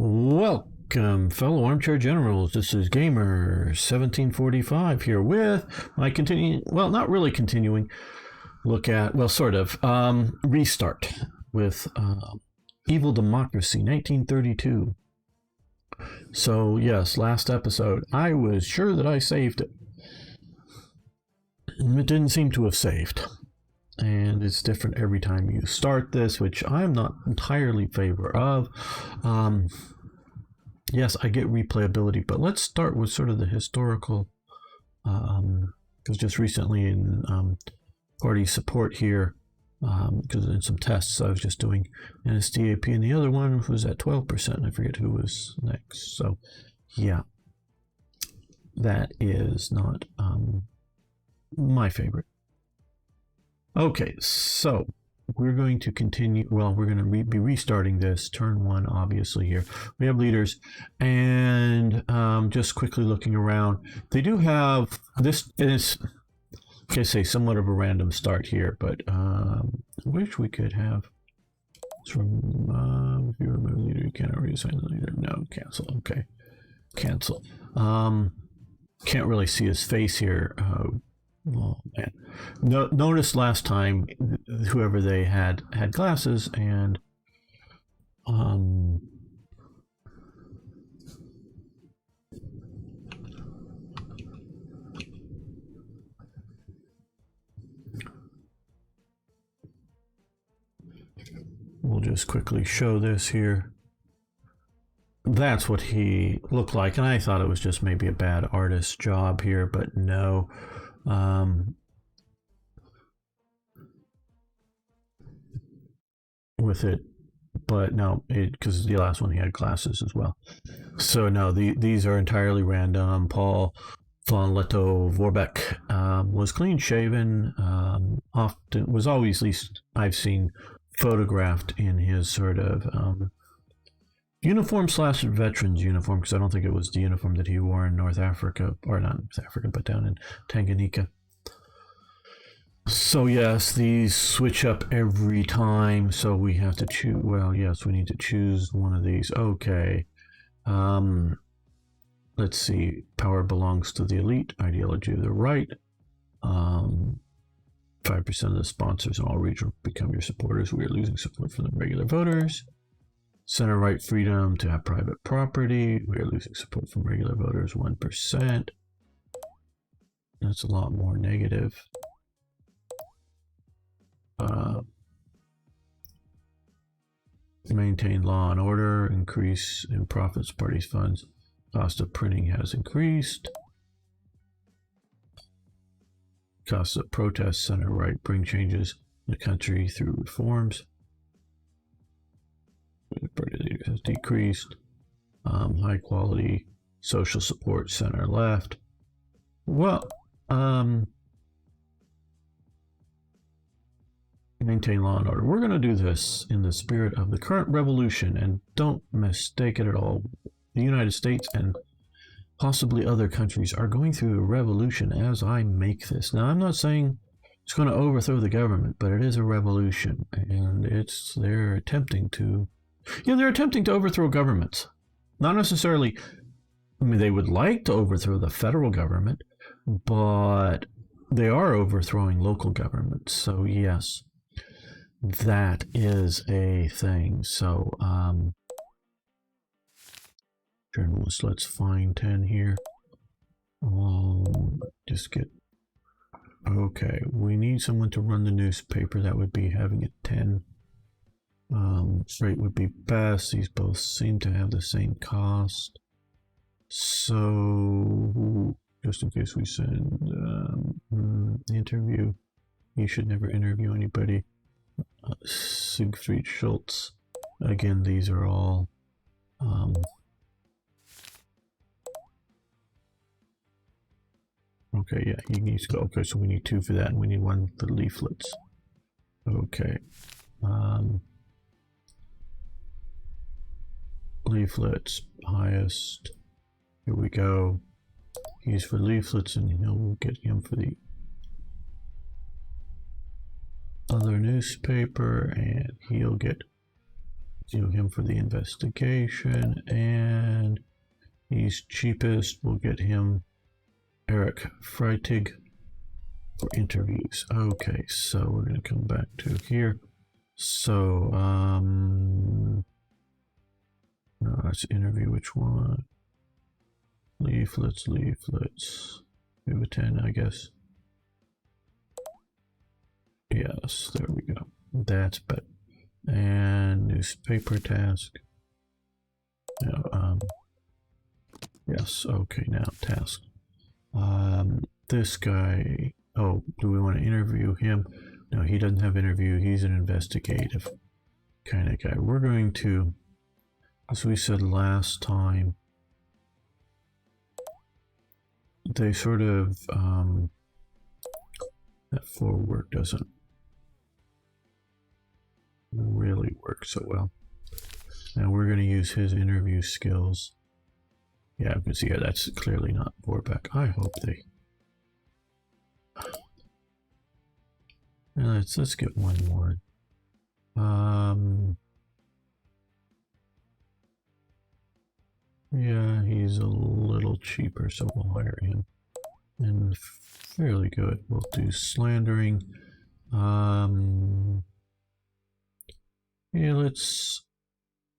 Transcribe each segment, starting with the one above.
Welcome, fellow armchair generals. This is Gamer 1745 here with my not really continuing look at, sort of, restart with Evil Democracy 1932. So, yes, last episode, I was sure that I saved it. It didn't seem to have saved. And it's different every time you start this, which I'm not entirely in favor of. Yes, I get replayability, but let's start with sort of the historical, because just recently in party support here, because in some tests I was just doing NSDAP, and the other one was at 12%. I forget who was next. So, yeah, that is not my favorite. Okay, so we're going to continue. Well, we're going to be restarting this turn one, obviously. Here we have leaders, and just quickly looking around, they do have this. It is, I say, somewhat of a random start here, but I wish we could have from if you remove a leader, you cannot reassign the leader. No, cancel. Okay, cancel. Can't really see his face here. Oh man! Notice last time, whoever they had glasses, and we'll just quickly show this here. That's what he looked like, and I thought it was just maybe a bad artist's job here, but no. With it, but no, because the last one he had glasses as well. So no, these are entirely random. Paul von Lettow-Vorbeck was clean shaven. Often was always, at least I've seen, photographed in his sort of uniform / veterans uniform, because I don't think it was the uniform that he wore in North Africa, or not North Africa, but down in Tanganyika. So yes, these switch up every time, so we have to choose. Well, yes, we need to choose one of these. Okay. Let's see. Power belongs to the elite. Ideology of the right. 5% of the sponsors in all regions become your supporters. We are losing support from the regular voters. Center right freedom to have private property. We are losing support from regular voters, 1%. That's a lot more negative. Maintain law and order. Increase in profits, parties' funds. Cost of printing has increased. Cost of protest, center right, bring changes in the country through reforms. Party leader has decreased. High quality social support, center left. Well, maintain law and order. We're going to do this in the spirit of the current revolution, and don't mistake it at all. The United States and possibly other countries are going through a revolution as I make this. Now, I'm not saying it's going to overthrow the government, but it is a revolution, and they're attempting to overthrow governments. Not necessarily, I mean, they would like to overthrow the federal government, but they are overthrowing local governments. So yes, that is a thing. So journalists, let's find 10 here. Just get, okay, we need someone to run the newspaper. That would be having it 10. Freight would be best. These both seem to have the same cost. So just in case we send interview, you should never interview anybody. Siegfried Schultz. Again, these are all okay, yeah, he needs to go. Okay, so we need 2 for that, and we need 1 for leaflets. Okay. Leaflets, highest. Here we go. He's for leaflets, and we'll get him for the other newspaper, and he'll get do him for the investigation, and he's cheapest. We'll get him Eric Freitig for interviews. Okay, so we're going to come back to here. So, no, let's interview which one? Leaflets. We have a 10, I guess. Yes, there we go. That's better. And newspaper task. No, yes, okay, now task. This guy, oh, do we want to interview him? No, he doesn't have interview. He's an investigative kind of guy. We're going to, as we said last time, they sort of, that forward doesn't really work so well. Now we're going to use his interview skills. Yeah, because yeah, that's clearly not Vorbeck. I hope they. Let's get one more. Yeah, he's a little cheaper, so we'll hire him. And fairly good. We'll do slandering. Yeah, let's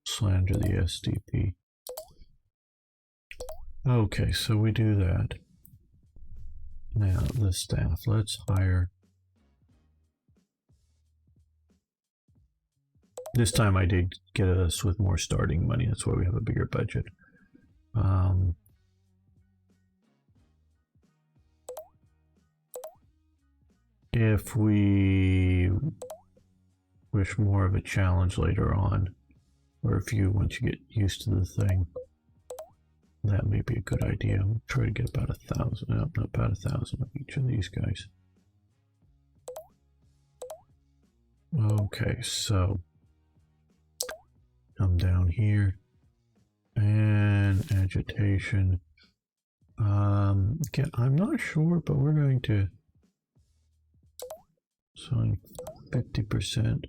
slander the SDP. Okay, so we do that. Now the staff, let's hire. This time I did get us with more starting money. That's why we have a bigger budget. If we wish more of a challenge later on, or if you once you get used to the thing, that may be a good idea. We'll try to get about 1,000, about 1,000 of each of these guys. Okay, so come down here and agitation. Again, I'm not sure, but we're going to sign 50%.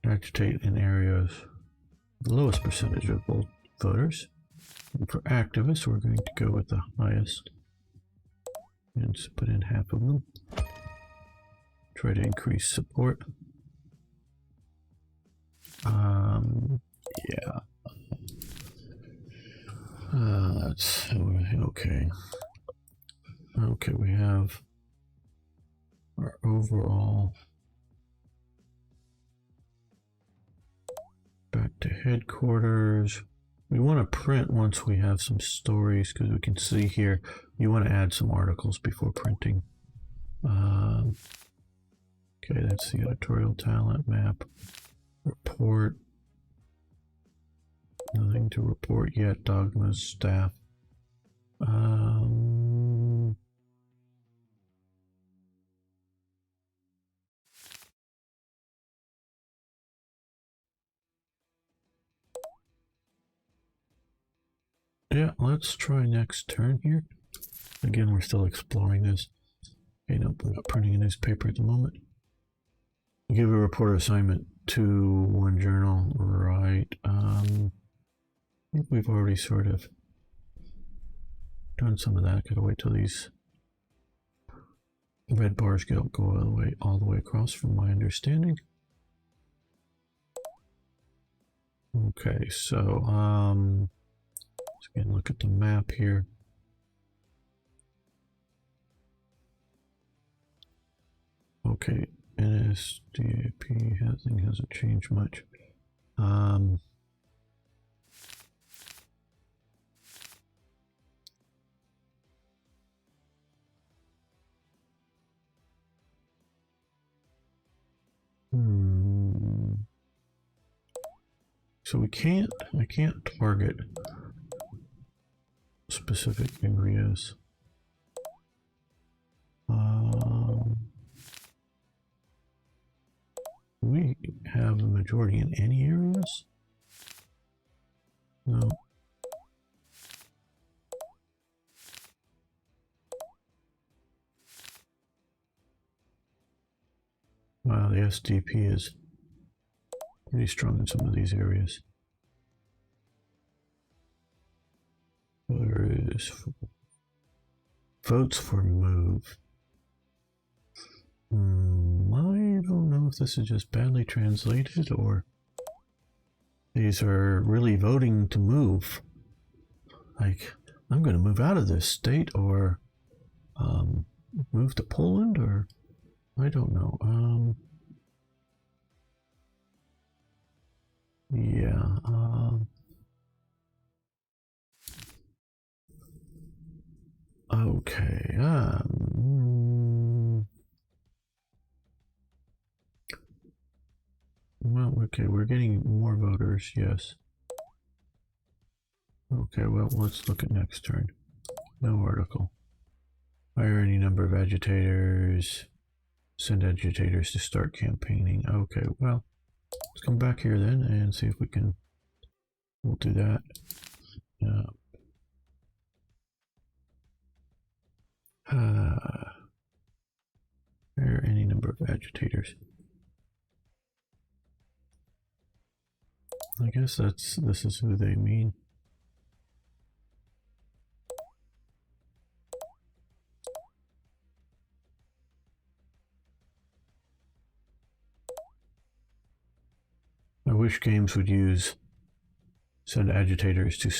Agitate in areas the lowest percentage of voters. And for activists, we're going to go with the highest and put in half of them. Try to increase support. Yeah. That's okay. Okay, we have our overall. Back to headquarters. We want to print once we have some stories, because we can see here you want to add some articles before printing. Okay, that's the editorial talent map. Report. Nothing to report yet. Dogmas, staff. Yeah, let's try next turn here. Again, we're still exploring this. Okay, no, we're not printing a newspaper at the moment. Give a reporter assignment to one journal, right? I think we've already sort of done some of that. Gotta wait till these red bars go all the way across, from my understanding. Okay, so let's again look at the map here. Okay, NSDAP hasn't changed much. So I can't target specific areas. We have a majority in any areas? No. Wow, the SDP is pretty strong in some of these areas. Voters votes for move. I don't know if this is just badly translated or these are really voting to move. Like, I'm going to move out of this state or move to Poland, or I don't know. Yeah. Okay. Well, okay, we're getting more voters, yes. Okay, well, let's look at next turn. No article. Hire any number of agitators. Send agitators to start campaigning. Okay, well, let's come back here then and see if we can. We'll do that. Hire any number of agitators. I guess this is who they mean. I wish games would send agitators to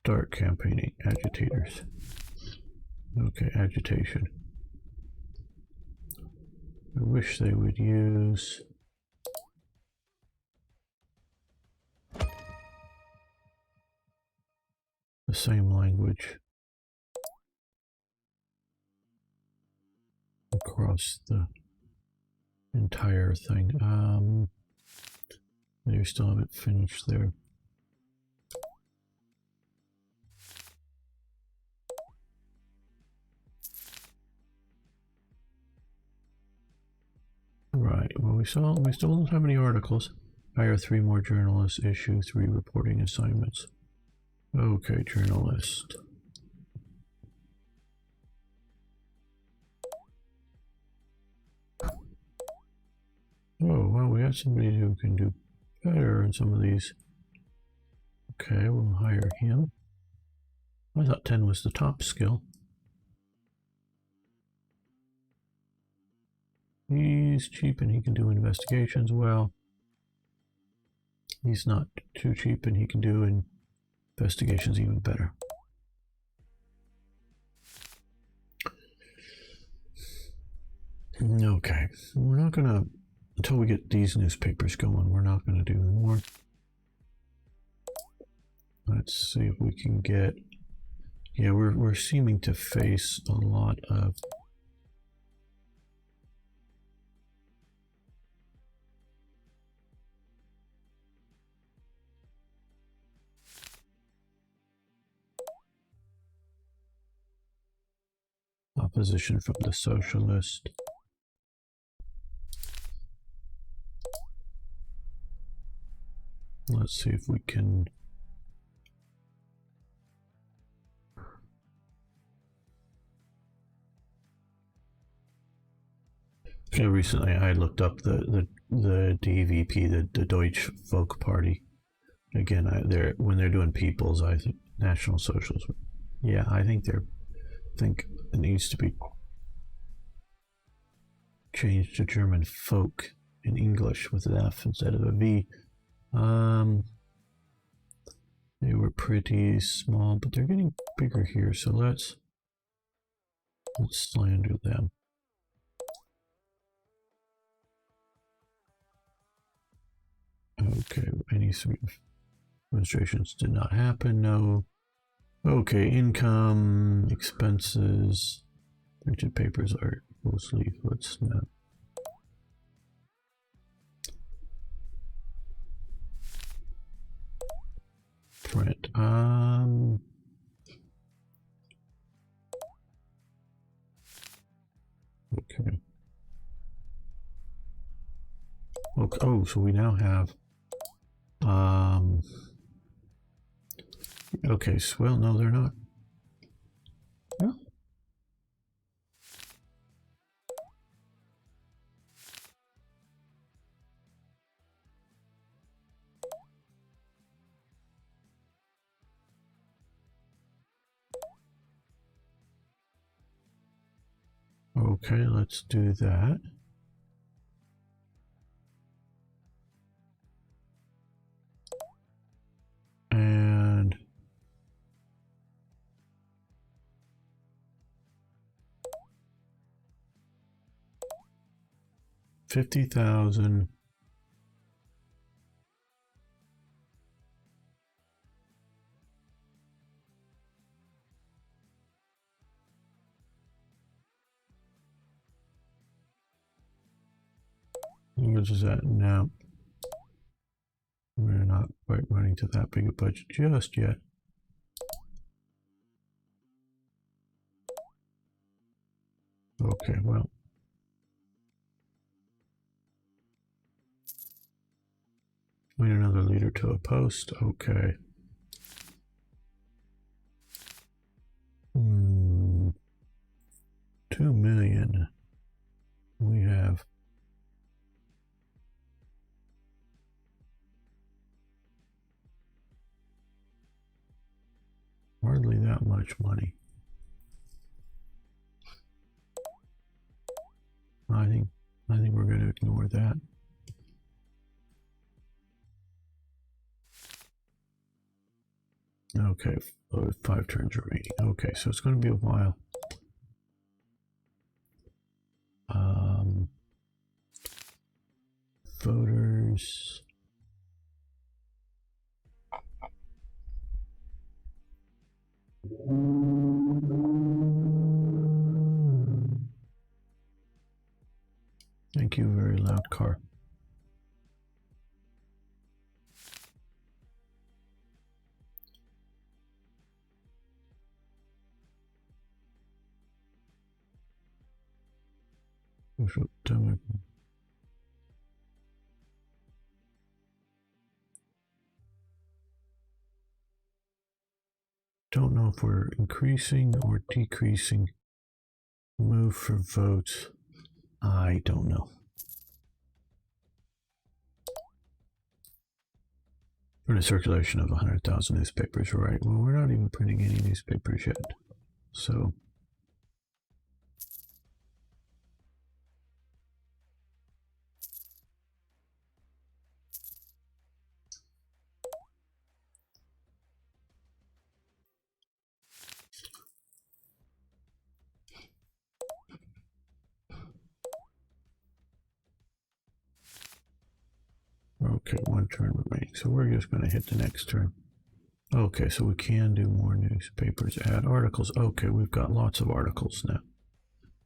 start campaigning. Agitators. Okay, agitation. I wish they would use the same language across the entire thing. They still haven't finished there. Right, well, we still don't have any articles. Hire 3 more journalists, issue 3 reporting assignments. Okay, journalist. Oh, well, we got somebody who can do better in some of these. Okay, we'll hire him. I thought 10 was the top skill. He's cheap and he can do investigations well. He's not too cheap and he can do investigations even better. Okay, we're not gonna, until we get these newspapers going, we're not gonna do more. Let's see if we can get, yeah, we're seeming to face a lot of opposition from the socialists. Let's see if we can. Okay, recently I looked up the DVP, the Deutsche Volkspartei. Again, when they're doing peoples, I think National Socialists. Yeah, I think it needs to be changed to German folk in English with an F instead of a V. They were pretty small, but they're getting bigger here, so let's slander them. Okay, any sort of demonstrations did not happen, no. Okay, income, expenses, printed papers, art, post leaflets, no. Print, okay. Okay, oh, so we now have, okay, so, well, no, they're not. No. Okay, let's do that. And $50,000. What is that now? We're not quite running to that big a budget just yet. Okay, well. Wait another leader to a post. Okay. 2 million. We have hardly that much money. I think we're going to ignore that. Okay, 5 turns remaining. Okay, so it's going to be a while. Voters. Thank you, very loud car. Don't know if we're increasing or decreasing. Move for votes. I don't know. We're in a circulation of 100,000 newspapers, right? Well, we're not even printing any newspapers yet. So okay, 1 turn remaining. So we're just going to hit the next turn. Okay, so we can do more newspapers. Add articles. Okay, we've got lots of articles now.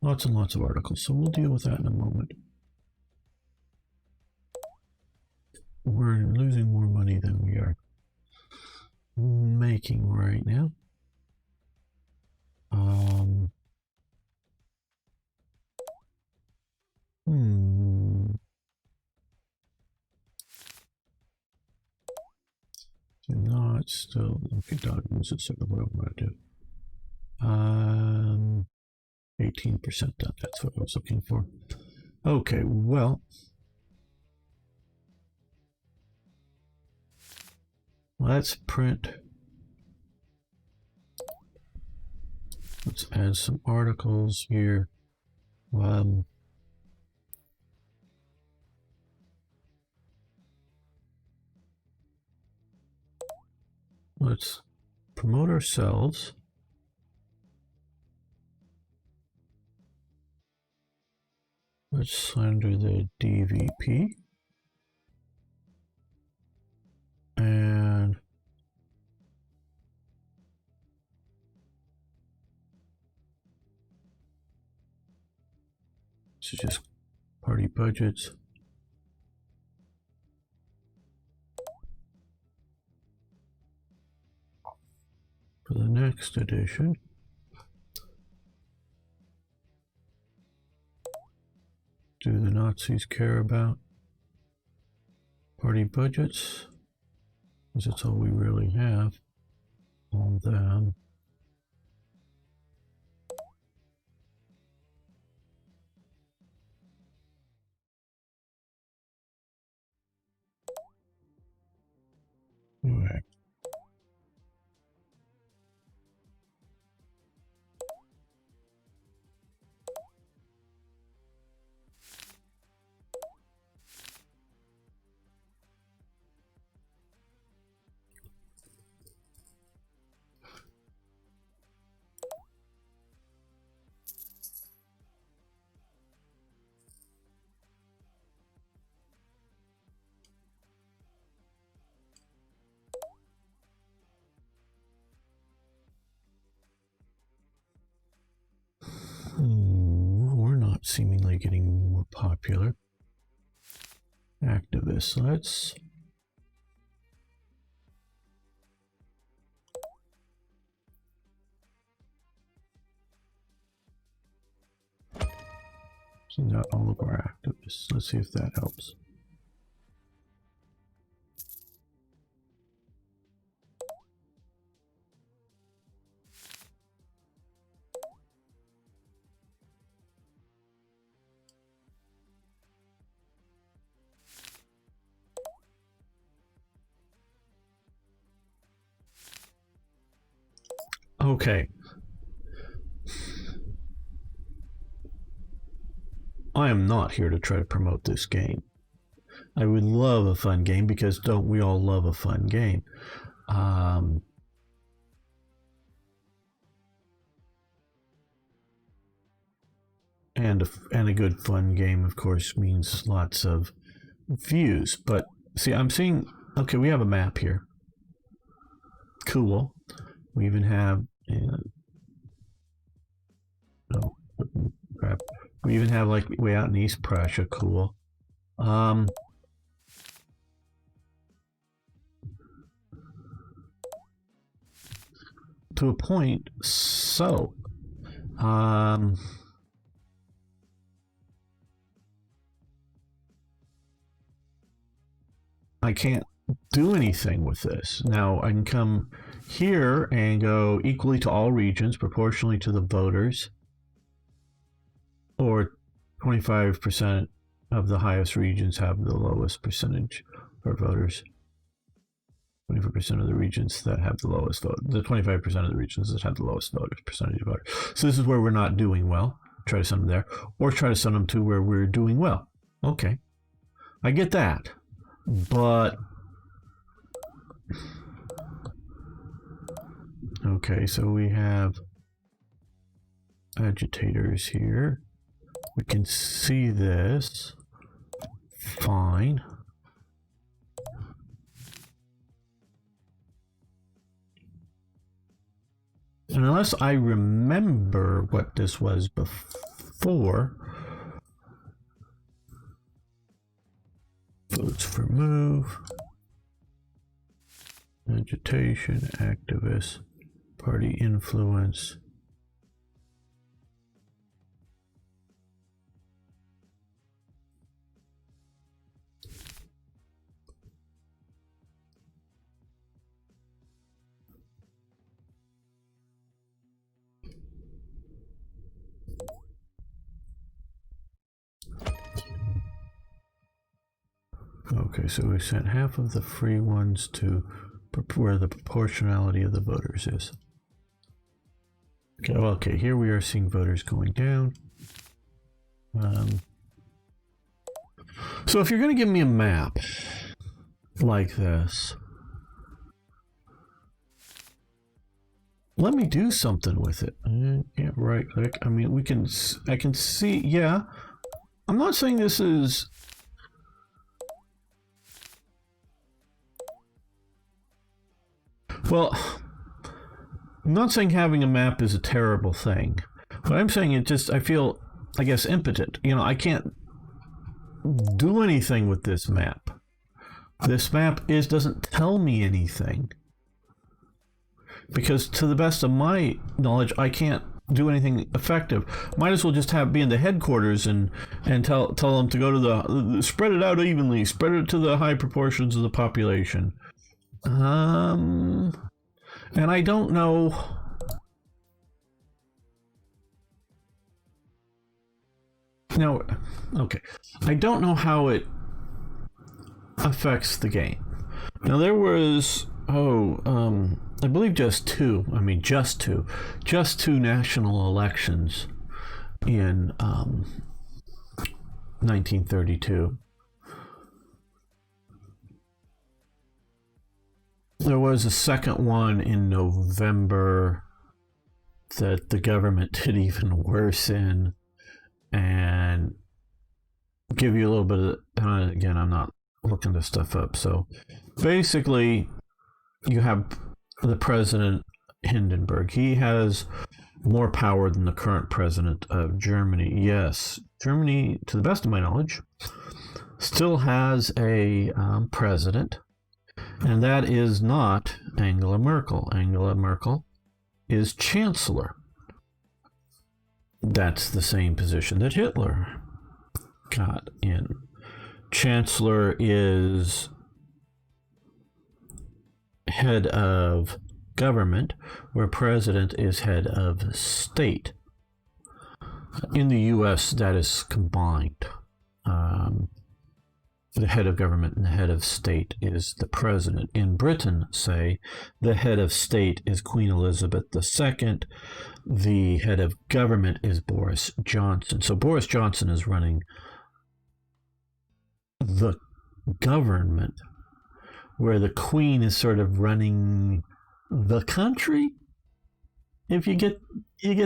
Lots and lots of articles. So we'll deal with that in a moment. We're losing more money than we are making right now. Not still okay. Documents is sort of what I want to do. 18% done. That's what I was looking for. Okay, well, let's print. Let's add some articles here. Let's promote ourselves. Let's under the DVP. And this is just party budgets. For the next edition, do the Nazis care about party budgets? Because that's all we really have on them. Anyway. seemingly getting more popular. Activists, let's... So not all of our activists. Let's see if that helps. Okay. I am not here to try to promote this game. I would love a fun game, because don't we all love a fun game? And a good fun game, of course, means lots of views. But see, I'm seeing, okay, we have a map here. Cool. We even have, oh, crap. We even have like way out in East Prussia. Cool. To a point. So, I can't do anything with this. Now I can come here and go equally to all regions, proportionally to the voters, or 25% of the highest regions have the lowest percentage for voters. 25% of the regions that have the lowest vote, the 25% of the regions that have the lowest voters, percentage of voters. So this is where we're not doing well. Try to send them there, or try to send them to where we're doing well. Okay, I get that, but okay, so we have agitators here. We can see this fine. And unless I remember what this was before, votes for move, agitation, activists, party influence. Okay, so we sent half of the free ones to where the proportionality of the voters is. Okay, well, okay, here we are seeing voters going down. So if you're going to give me a map like this, let me do something with it. Yeah, right click. I mean, I can see, yeah. I'm not saying this is... Well, I'm not saying having a map is a terrible thing. What I'm saying is just, I feel, I guess, impotent. You know, I can't do anything with this map. This map doesn't tell me anything. Because to the best of my knowledge, I can't do anything effective. Might as well just be in the headquarters and tell them to go to spread it out evenly, spread it to the high proportions of the population. And I don't know. No, okay. I don't know how it affects the game. Now there was, I believe just two national elections in 1932. There was a second one in November that the government did even worse in, and give you a little bit of, again, I'm not looking this stuff up. So basically, you have the president, Hindenburg. He has more power than the current president of Germany. Yes, Germany, to the best of my knowledge, still has a president, and that is not Angela Merkel. Angela Merkel is chancellor. That's the same position that Hitler got in. Chancellor is head of government, where president is head of state. In the U.S., that is combined. The head of government and the head of state is the president. In Britain, say, the head of state is Queen Elizabeth II. The head of government is Boris Johnson. So Boris Johnson is running the government, where the Queen is sort of running the country. If you get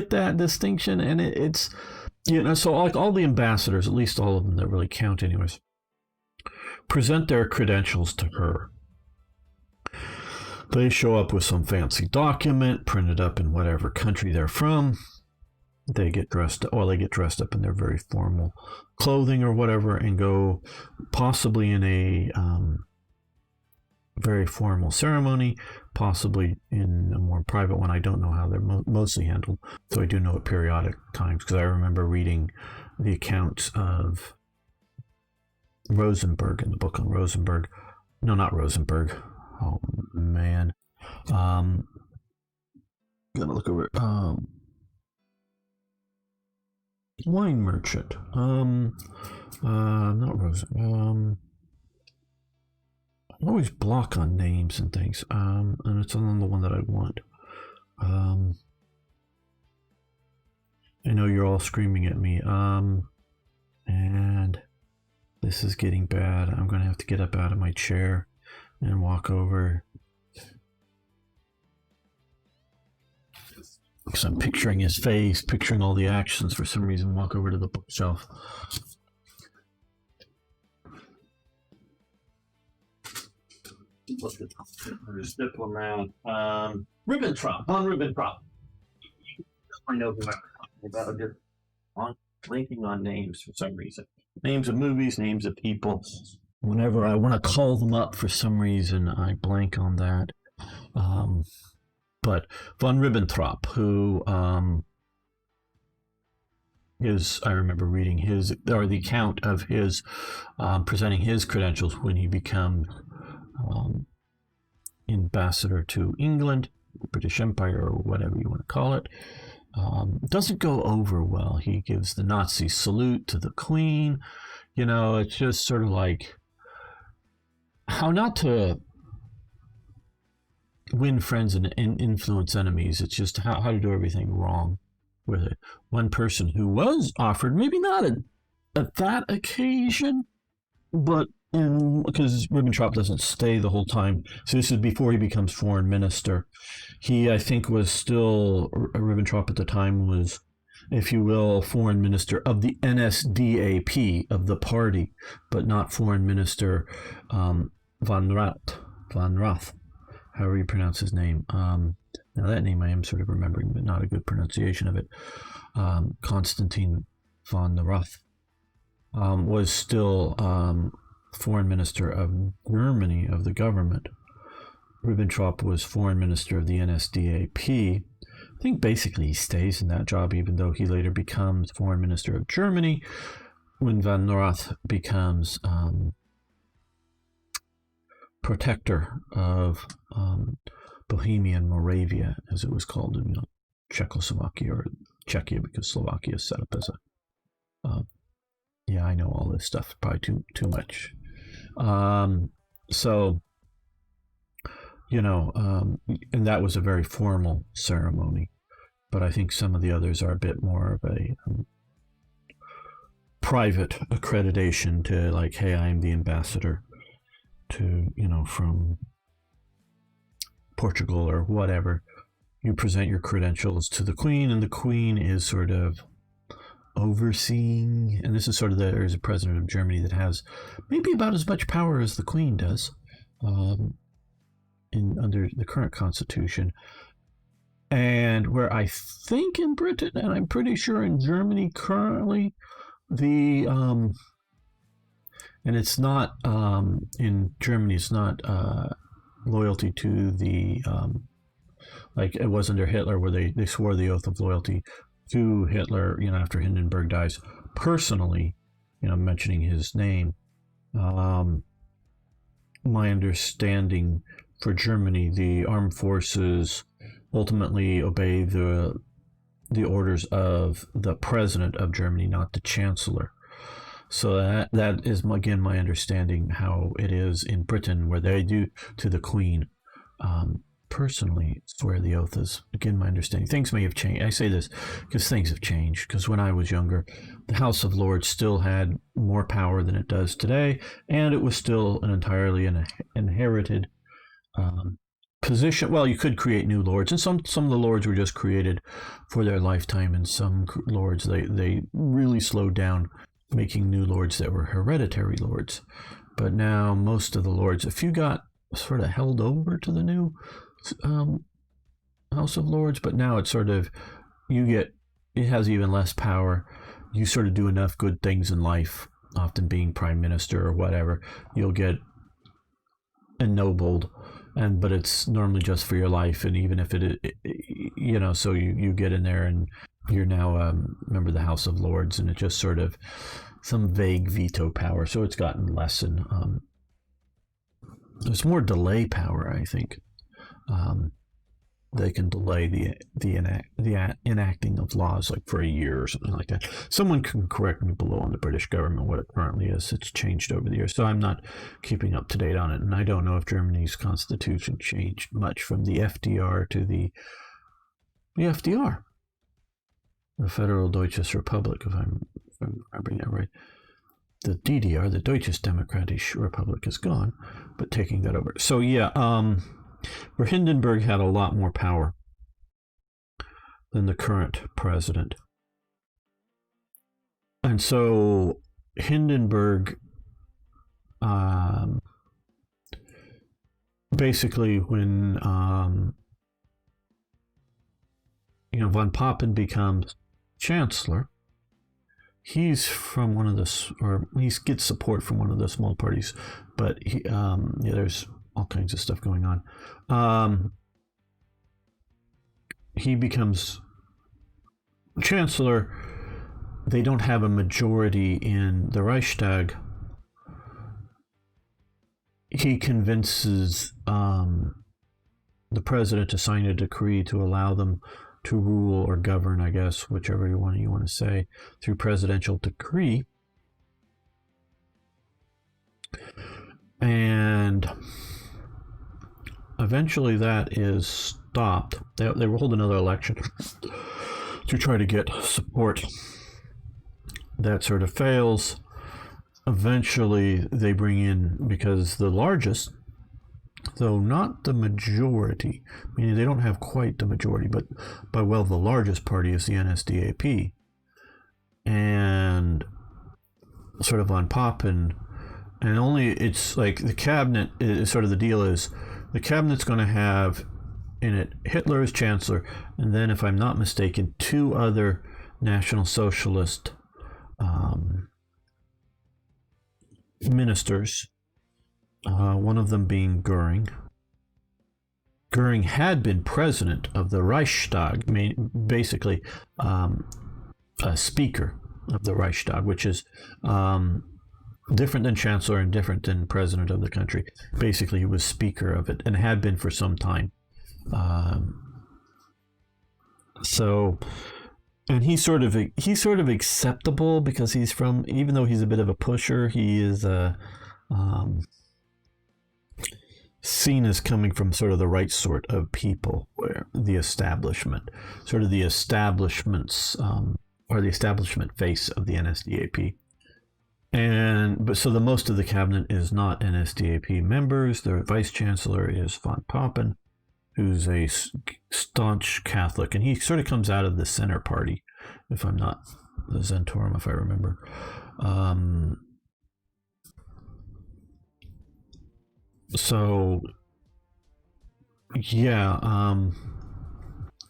that distinction, and it's so like all the ambassadors, at least all of them that really count anyways, present their credentials to her. They show up with some fancy document printed up in whatever country they're from. They get dressed up in their very formal clothing or whatever, and go possibly in a very formal ceremony, possibly in a more private one. I don't know how they're mostly handled, though I do know at periodic times, because I remember reading the accounts of Rosenberg in the book on Rosenberg. No, not Rosenberg. Oh, man. Gonna look over it. Wine merchant. Not Rosen. I always block on names and things, and it's on the one that I want. I know you're all screaming at me, and this is getting bad. I'm going to have to get up out of my chair and walk over, because I'm picturing his face, picturing all the actions. For some reason, walk over to the bookshelf. There's diplomat. Ribbentrop. Von Ribbentrop. I know who I'm talking about. Just blanking on names for some reason. Names of movies, names of people. Whenever I want to call them up, for some reason, I blank on that. But von Ribbentrop, who I remember reading the account of his presenting his credentials when he becomes ambassador to England, the British Empire, or whatever you want to call it. Doesn't go over well. He gives the Nazi salute to the Queen. It's just sort of like how not to win friends and influence enemies. It's just how to do everything wrong with it. One person who was offered, maybe not at that occasion, but because Ribbentrop doesn't stay the whole time. So this is before he becomes foreign minister. He, I think, was still, Ribbentrop at the time was, if you will, foreign minister of the NSDAP, of the party, but not foreign minister von Rath, however you pronounce his name. Now that name I am sort of remembering, but not a good pronunciation of it. Konstantin von Rath was still foreign minister of Germany, of the government. Ribbentrop was foreign minister of the NSDAP. I think basically he stays in that job, even though he later becomes foreign minister of Germany when von Rath becomes protector of Bohemia and Moravia, as it was called in Czechoslovakia, or Czechia, because Slovakia is set up as a yeah, I know all this stuff, probably too much. So, and that was a very formal ceremony, but I think some of the others are a bit more of a private accreditation to, like, hey, I am the ambassador to, from Portugal or whatever. You present your credentials to the Queen, and the Queen is sort of overseeing, and this is sort of there's a president of Germany that has maybe about as much power as the Queen does under the current constitution, and where I think in Britain, and I'm pretty sure in Germany currently, the and it's not in Germany. It's not loyalty to the like it was under Hitler, where they swore the oath of loyalty to Hitler. After Hindenburg dies, personally, mentioning his name. My understanding for Germany, the armed forces ultimately obey the orders of the president of Germany, not the chancellor. So that is, again, my understanding how it is in Britain, where they do to the Queen. Personally, swear the oath is, again, my understanding. Things may have changed. I say this because things have changed. Because when I was younger, the House of Lords still had more power than it does today, and it was still an entirely inherited position. Well, you could create new lords, and some of the lords were just created for their lifetime, and some lords they really slowed down making new lords that were hereditary lords. But now most of the lords, if you got sort of held over to the new House of Lords, but now it's sort of, it has even less power. You sort of do enough good things in life, often being prime minister or whatever, you'll get ennobled, but it's normally just for your life. And even if so you get in there and you're now a member of the House of Lords, and it's just sort of some vague veto power. So it's gotten less, and there's more delay power, I think. They can delay the enacting of laws like for a year or something like that. Someone can correct me below on the British government what it currently is. It's changed over the years, so I'm not keeping up to date on it, and I don't know if Germany's constitution changed much from the FDR to the FDR, the Federal Deutsche Republic, if I'm remembering that right. The DDR, the Deutschnationale Republic, is gone, but taking that over. So where Hindenburg had a lot more power than the current president. And so Hindenburg, basically when, von Papen becomes chancellor, he's from one of he gets support from one of the small parties, but there's all kinds of stuff going on. He becomes chancellor. They don't have a majority in the Reichstag. He convinces the president to sign a decree to allow them to rule or govern, I guess, whichever you want to say, through presidential decree. And eventually that is stopped. They will hold another election to try to get support. That sort of fails. Eventually they bring in, because the largest, though not the majority, meaning they don't have quite the majority, but the largest party is the NSDAP. And sort of on Papen, and only it's like the cabinet is sort of, the deal is the cabinet's going to have in it Hitler as chancellor, and then, if I'm not mistaken, two other National Socialist ministers, one of them being Goering. Goering had been president of the Reichstag, basically a speaker of the Reichstag, which is different than chancellor and different than president of the country. Basically, he was speaker of it and had been for some time. And he's sort of acceptable, because he's from, even though he's a bit of a pusher, he is seen as coming from sort of the right sort of people, where the establishment, sort of the establishments, or the establishment face of the NSDAP. But so the most of the cabinet is not NSDAP members. The vice chancellor is von Papen, who's a staunch Catholic, and he sort of comes out of the center party, if I'm not, the Zentrum, if I remember.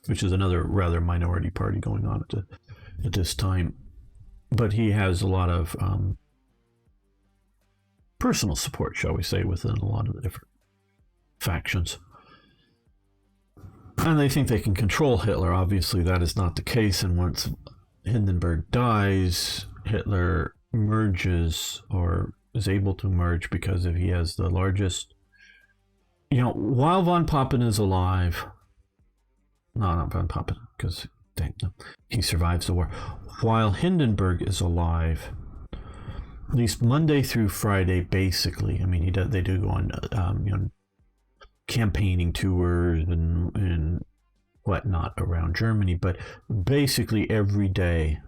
Which is another rather minority party going on at this time. but he has a lot of personal support, shall we say, within a lot of the different factions. And they think they can control Hitler. Obviously, that is not the case. And once Hindenburg dies, Hitler merges, or is able to merge, because he has the largest, while von Papen is alive, no, not von Papen, because he survives the war. While Hindenburg is alive, at least Monday through Friday, basically, they do go on, campaigning tours and whatnot around Germany, but basically every day,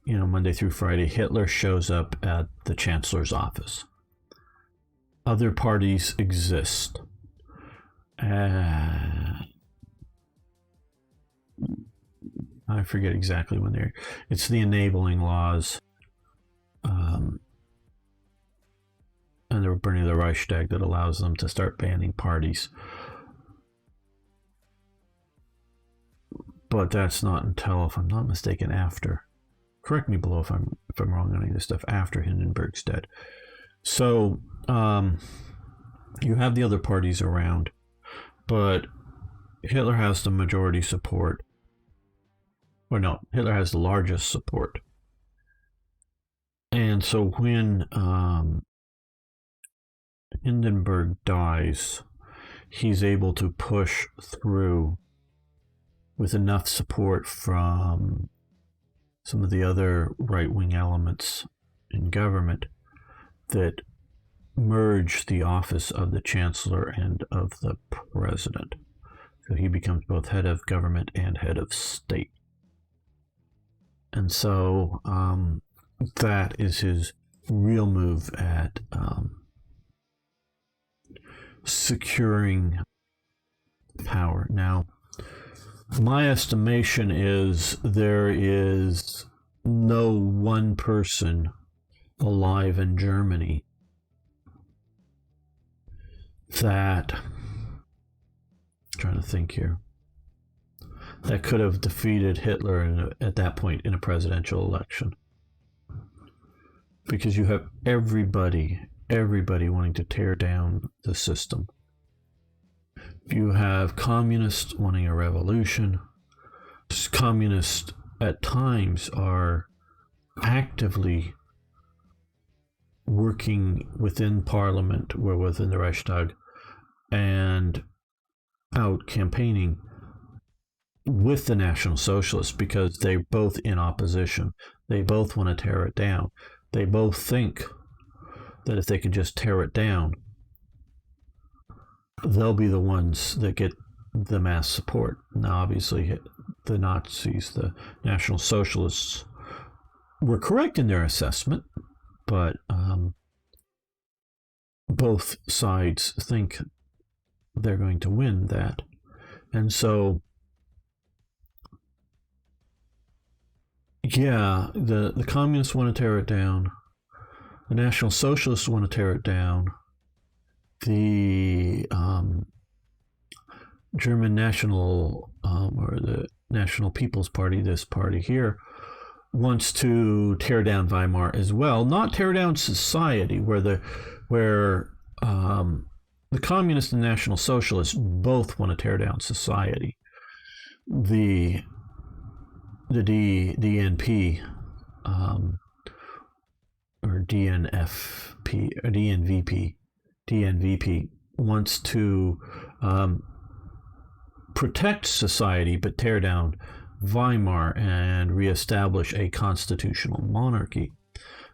Monday through Friday, Hitler shows up at the Chancellor's office. Other parties exist. I forget exactly when it's the enabling laws, and the burning of the Reichstag that allows them to start banning parties. But that's not until, if I'm not mistaken, after. Correct me below if I'm wrong on any of this stuff, after Hindenburg's dead. So you have the other parties around, but Hitler has the majority support. Or no, Hitler has the largest support. And so when Hindenburg dies, he's able to push through with enough support from some of the other right-wing elements in government that merge the office of the Chancellor and of the President. So he becomes both head of government and head of state. And so that is his real move at securing power. Now, my estimation is there is no one person alive in Germany that, I'm trying to think here, that could have defeated Hitler at that point in a presidential election. Because you have everybody wanting to tear down the system. You have communists wanting a revolution. Communists at times are actively working within Parliament, or within the Reichstag, and out campaigning with the National Socialists, because they're both in opposition. They both want to tear it down. They both think that if they can just tear it down, they'll be the ones that get the mass support. Now, obviously, the Nazis, the National Socialists, were correct in their assessment, but both sides think they're going to win that. And so, yeah, the communists want to tear it down. The National Socialists want to tear it down. The German National, or the National People's Party, this party here, wants to tear down Weimar as well. Not tear down society, where the communists and National Socialists both want to tear down society. The DNP, or DNFP, or DNVP wants to protect society but tear down Weimar and reestablish a constitutional monarchy,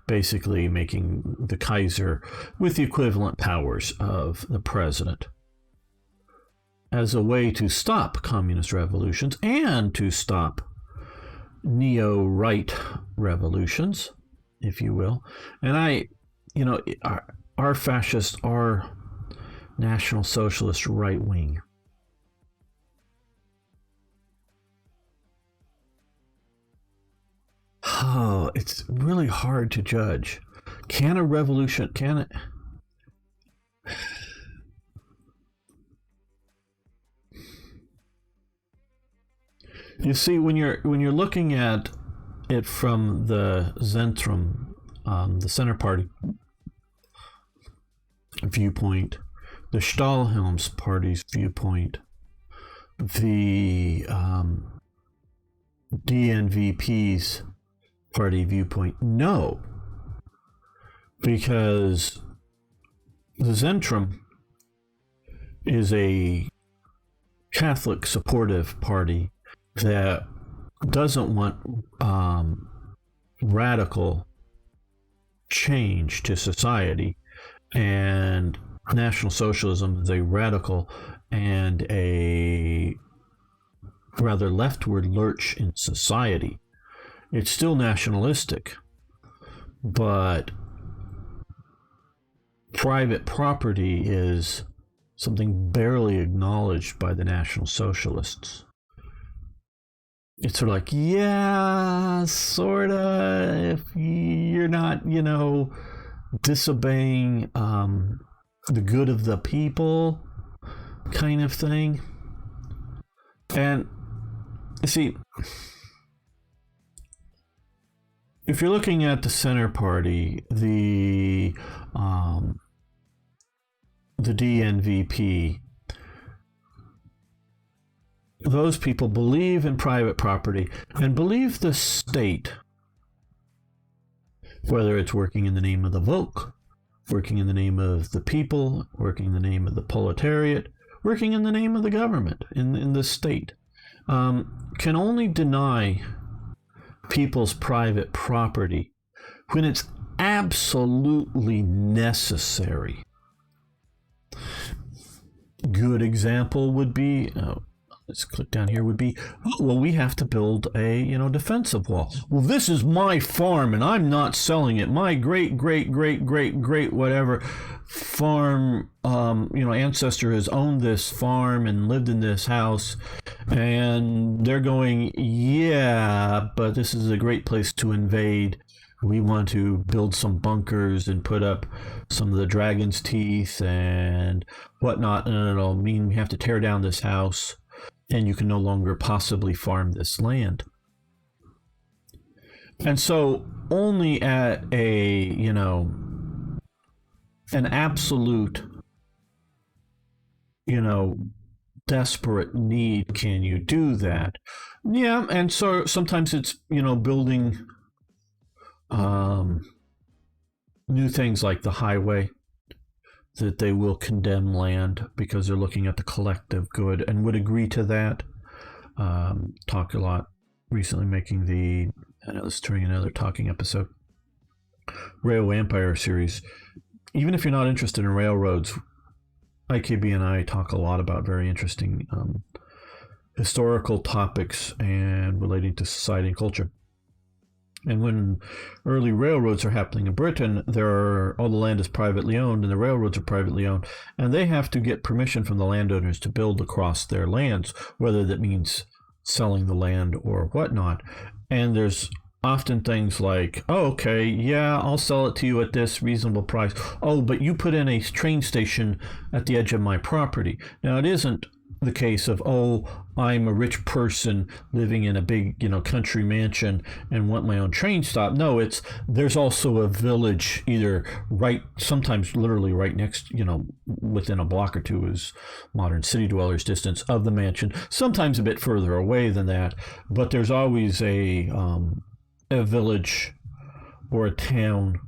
basically making the Kaiser with the equivalent powers of the president, as a way to stop communist revolutions and to stop neo-right revolutions, if you will. And our fascists are National Socialist right wing. Oh, it's really hard to judge. Can a revolution, can it? You see, when you're looking at it from the Zentrum, the Center Party viewpoint, the Stahlhelms Party's viewpoint, the DNVP's party viewpoint? No, because the Zentrum is a Catholic supportive party that doesn't want radical change to society, and National Socialism is a radical and a rather leftward lurch in society. It's still nationalistic, but private property is something barely acknowledged by the National Socialists. It's sort of like, yeah, sort of, if you're not, disobeying the good of the people kind of thing. And you see, if you're looking at the Center Party, the DNVP, those people believe in private property and believe the state, whether it's working in the name of the Volk, working in the name of the people, working in the name of the proletariat, working in the name of the government, in the state, can only deny people's private property when it's absolutely necessary. Good example would be, let's click down here, would be, well, we have to build a, defensive wall. Well, this is my farm and I'm not selling it. My great whatever farm, ancestor has owned this farm and lived in this house, and they're going, yeah, but this is a great place to invade. We want to build some bunkers and put up some of the dragon's teeth and whatnot, and it'll mean we have to tear down this house, and you can no longer possibly farm this land. And so only at a, an absolute, desperate need can you do that. Yeah, and so sometimes it's, building new things like the highway, that they will condemn land because they're looking at the collective good and would agree to that. Talked a lot recently making I know this is turning another talking episode, Railway Empire series. Even if you're not interested in railroads, IKB and I talk a lot about very interesting historical topics and relating to society and culture. And when early railroads are happening in Britain, all the land is privately owned and the railroads are privately owned, and they have to get permission from the landowners to build across their lands, whether that means selling the land or whatnot. And there's often things like, oh, okay, yeah, I'll sell it to you at this reasonable price. Oh, but you put in a train station at the edge of my property. Now, it isn't the case of, oh, I'm a rich person living in a big, country mansion and want my own train stop. No, there's also a village either sometimes literally right next, within a block or two is modern city dwellers distance of the mansion, sometimes a bit further away than that, but there's always a village or a town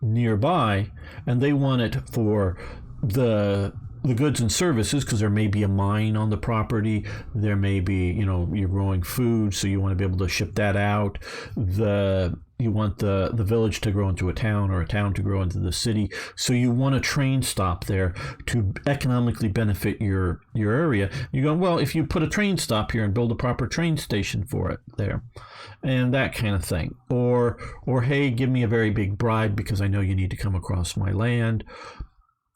nearby, and they want it for the goods and services, because there may be a mine on the property, there may be, you're growing food, so you want to be able to ship that out. You want the village to grow into a town, or a town to grow into the city, so you want a train stop there to economically benefit your area. You go, well, if you put a train stop here and build a proper train station for it there, and that kind of thing, or hey, give me a very big bribe because I know you need to come across my land.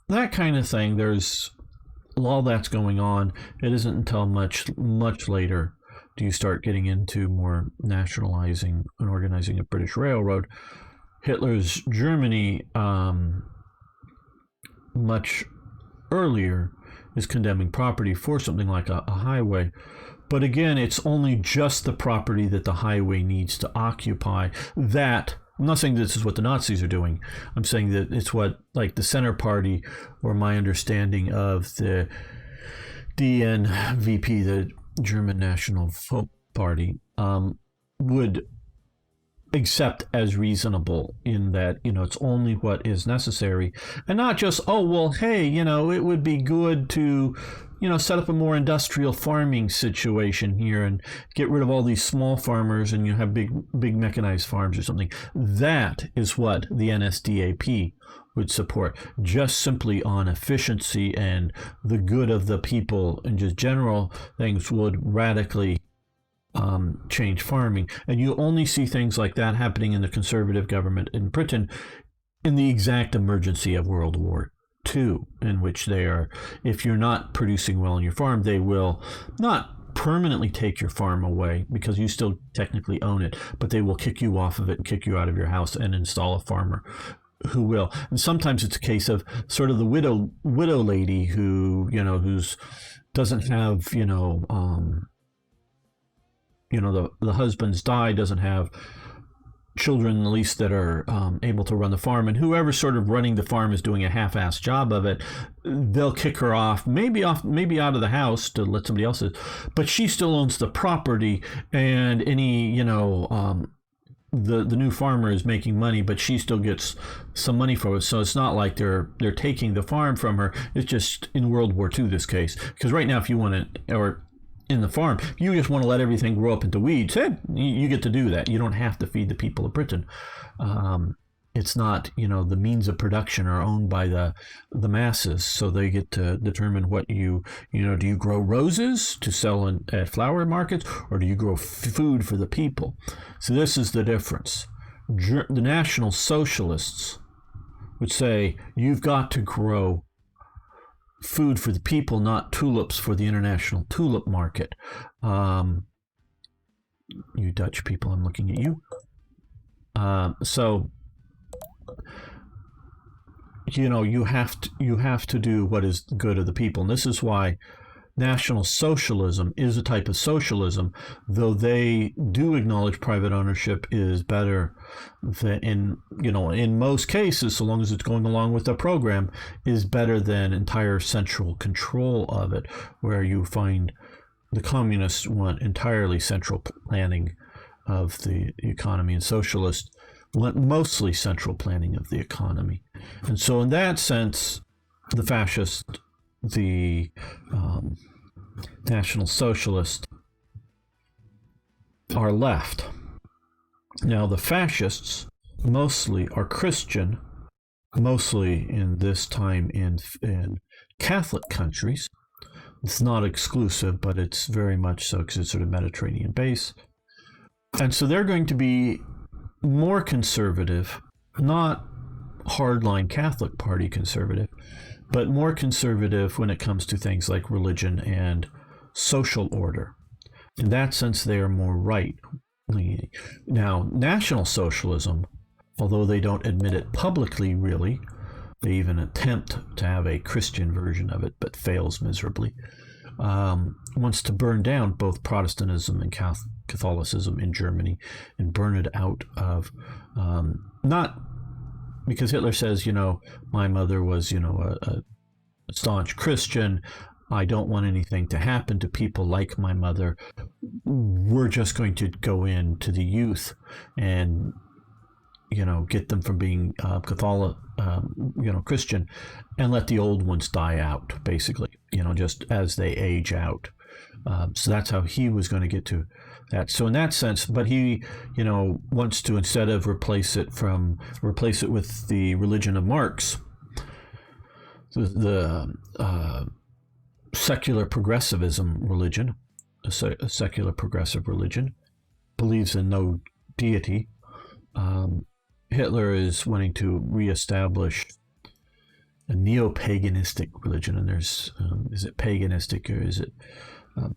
That kind of thing. There's all that's going on. It isn't until much later do you start getting into more nationalizing and organizing a British railroad. Hitler's Germany, much earlier, is condemning property for something like a highway. But again, it's only just the property that the highway needs to occupy. That, I'm not saying this is what the Nazis are doing. I'm saying that it's what, like, the Center Party, or my understanding of the DNVP, the German National Volkspartei, would accept as reasonable, in that, it's only what is necessary, and not just, oh, well, hey, it would be good to, set up a more industrial farming situation here and get rid of all these small farmers and you have big mechanized farms or something. That is what the NSDAP would support, just simply on efficiency and the good of the people, and just general things would radically change farming. And you only see things like that happening in the conservative government in Britain in the exact emergency of World War II, in which they are, if you're not producing well on your farm, they will not permanently take your farm away, because you still technically own it, but they will kick you off of it and kick you out of your house and install a farmer who will. And sometimes it's a case of sort of the widow lady who, who's doesn't have, the husband's died, doesn't have children, at least, that are able to run the farm, and whoever's sort of running the farm is doing a half-assed job of it. They'll kick her off, maybe out of the house to let somebody else, but she still owns the property, and any, the new farmer is making money, but she still gets some money for it. So it's not like they're taking the farm from her. It's just in World War II, this case, because right now, if you want to, or in the farm, you just want to let everything grow up into weeds, hey, you get to do that. You don't have to feed the people of Britain. It's not, the means of production are owned by the masses, so they get to determine what do you grow roses to sell at flower markets, or do you grow food for the people? So this is the difference. The National Socialists would say, you've got to grow food for the people, not tulips for the international tulip market. You Dutch people, I'm looking at you. So you have to do what is good of the people, and this is why National Socialism is a type of socialism, though they do acknowledge private ownership is better than, in most cases, so long as it's going along with the program, is better than entire central control of it, where you find the communists want entirely central planning of the economy, and socialists want mostly central planning of the economy. And so in that sense, the fascists, the National Socialists, are left. Now, the fascists mostly are Christian, mostly in this time in Catholic countries. It's not exclusive, but it's very much so, because it's sort of Mediterranean base. And so they're going to be more conservative, not hardline Catholic Party conservative, but more conservative when it comes to things like religion and social order. In that sense, they are more right. Now, National Socialism, although they don't admit it publicly, really, they even attempt to have a Christian version of it, but fails miserably, wants to burn down both Protestantism and Catholicism in Germany and burn it out of, not because Hitler says, my mother was, a staunch Christian. I don't want anything to happen to people like my mother. We're just going to go into the youth and, get them from being Catholic, Christian, and let the old ones die out, basically, just as they age out. So that's how he was going to get to that. So in that sense, but he, wants to, instead of replace it with the religion of Marx, the secular progressivism religion, a secular progressive religion, believes in no deity. Hitler is wanting to reestablish a neo-paganistic religion, and there's is it paganistic or is it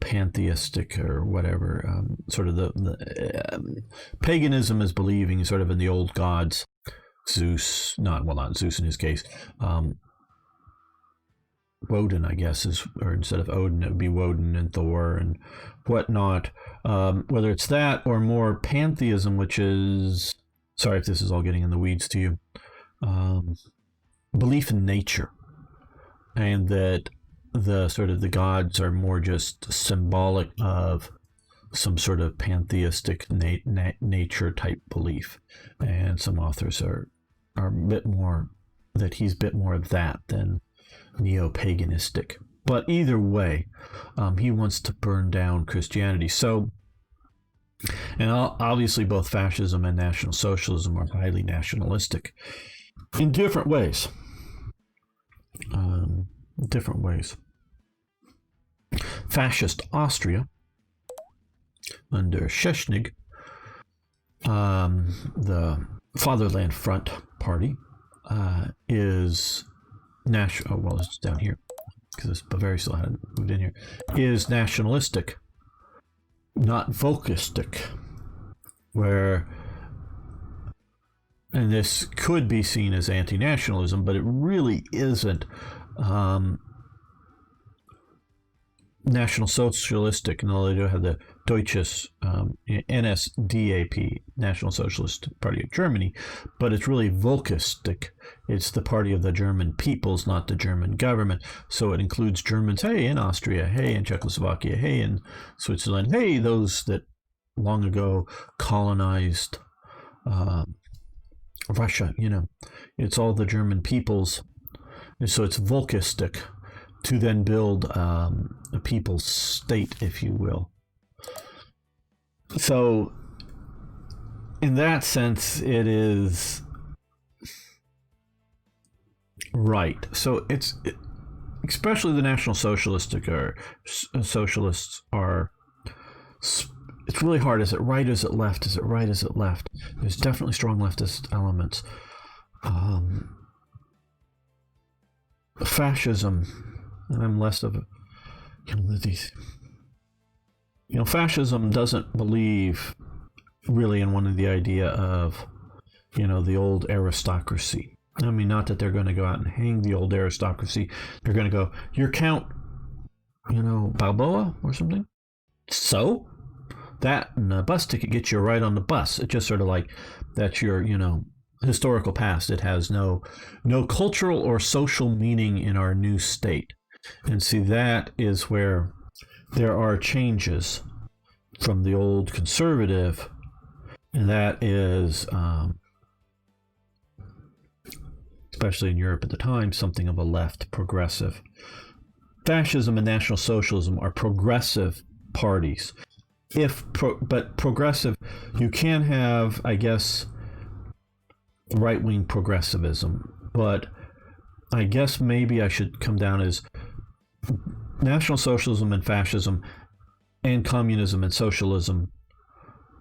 pantheistic or whatever? Sort of the paganism is believing sort of in the old gods, Zeus, not Zeus in his case, Woden, I guess, or instead of Odin, it would be Woden and Thor and whatnot. Whether it's that or more pantheism, which is, sorry if this is all getting in the weeds to you, belief in nature, and that the gods are more just symbolic of some sort of pantheistic nature type belief, and some authors are a bit more that he's a bit more of that than neo-paganistic. But either way, he wants to burn down Christianity. So, and obviously both fascism and National Socialism are highly nationalistic in different ways. Fascist Austria under Szechnik, the Fatherland Front Party, is national. Well, it's down here because Bavaria still hadn't moved in here. Is nationalistic, not volkistic, where, and this could be seen as anti-nationalism, but it really isn't. National Socialistic, and although they do have the Deutsche, NSDAP, National Socialist Party of Germany, but it's really Volkistic. It's the party of the German peoples, not the German government. So it includes Germans, hey, in Austria, hey, in Czechoslovakia, hey, in Switzerland, hey, those that long ago colonized Russia, it's all the German peoples. And so it's Volkistic, to then build a people's state, if you will. So, in that sense, it is right. So especially the National Socialistic or socialists are. It's really hard. Is it right? Is it left? Is it right? Is it left? There's definitely strong leftist elements. Fascism. And I'm less of these. Fascism doesn't believe really in one of the idea of, the old aristocracy. I mean, not that they're going to go out and hang the old aristocracy. They're going to go, your Count, Balboa or something. So that and a bus ticket gets you right on the bus. It's just sort of like that's your, historical past. It has no cultural or social meaning in our new state. And see, that is where there are changes from the old conservative, and that is, especially in Europe at the time, something of a left progressive. Fascism and National Socialism are progressive parties. But progressive, you can have, I guess, right-wing progressivism, but I guess maybe I should come down as National Socialism and Fascism and Communism and Socialism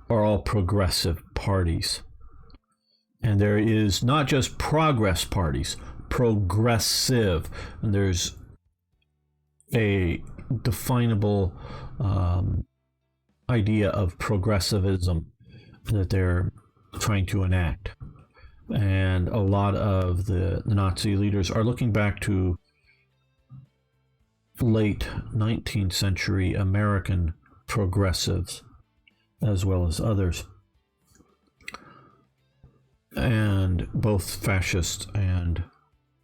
are all progressive parties. And there is not just progress parties, progressive. And there's a definable idea of progressivism that they're trying to enact. And a lot of the Nazi leaders are looking back to late 19th century American progressives as well as others. And both fascists and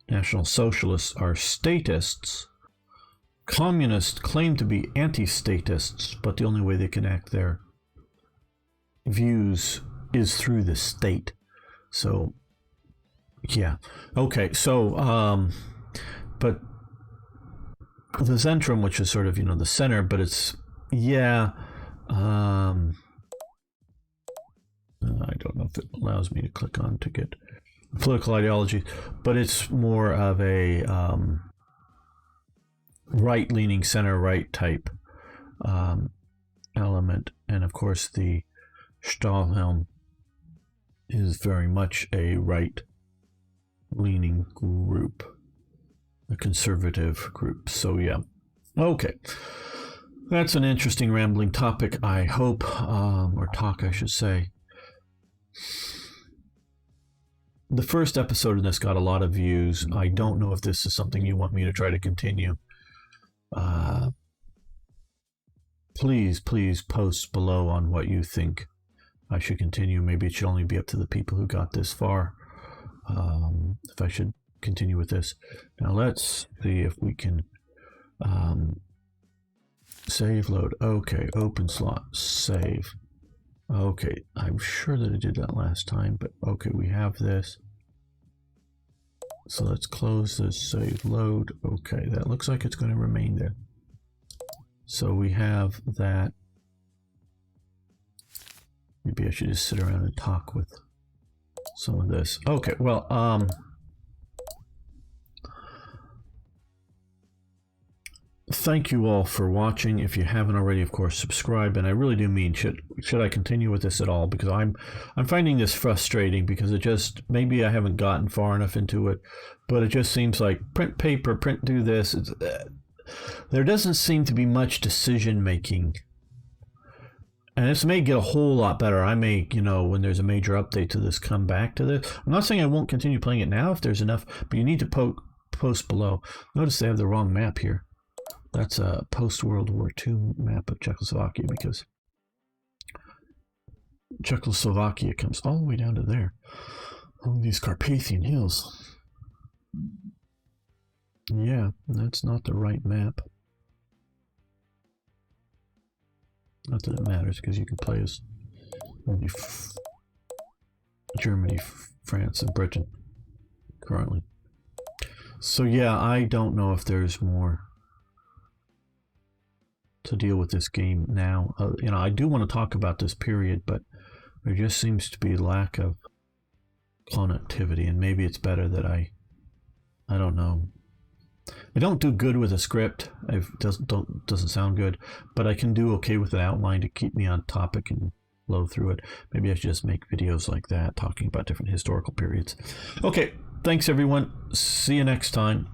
National Socialists are statists. Communists claim to be anti-statists, but the only way they can act their views is through the state. So, yeah. Okay, so, but the Zentrum, which is sort of, the center, but it's, I don't know if it allows me to click on to get political ideology, but it's more of a right-leaning, center-right type element. And of course, the Stahlhelm is very much a right-leaning group, a conservative group. So, yeah. Okay. That's an interesting rambling topic, I hope, or talk, I should say. the first episode of this got a lot of views. I don't know if this is something you want me to try to continue. Please post below on what you think I should continue. Maybe it should only be up to the people who got this far. If I should continue with this. Now let's see if we can save load. Okay, open slot, save. Okay, I'm sure that I did that last time, but okay, we have this. So let's close this, save load. Okay, that looks like it's going to remain there. So we have that. Maybe I should just sit around and talk with some of this. Okay, well, thank you all for watching. If you haven't already, of course, subscribe. And I really do mean, should I continue with this at all? Because I'm finding this frustrating, because it just, maybe I haven't gotten far enough into it, but it just seems like print paper, do this. There doesn't seem to be much decision making. And this may get a whole lot better. I may, when there's a major update to this, come back to this. I'm not saying I won't continue playing it now if there's enough, but you need to post below. Notice they have the wrong map here. That's a post-World War II map of Czechoslovakia, because Czechoslovakia comes all the way down to there, along these Carpathian hills. Yeah, that's not the right map. Not that it matters, because you can play as only Germany, France, and Britain currently. So yeah, I don't know if there's more to deal with this game now. I do want to talk about this period, but there just seems to be lack of connectivity, and maybe it's better that I don't know. I don't do good with a script. It doesn't sound good, but I can do okay with an outline to keep me on topic and flow through it. Maybe I should just make videos like that, talking about different historical periods. Okay, thanks everyone. See you next time.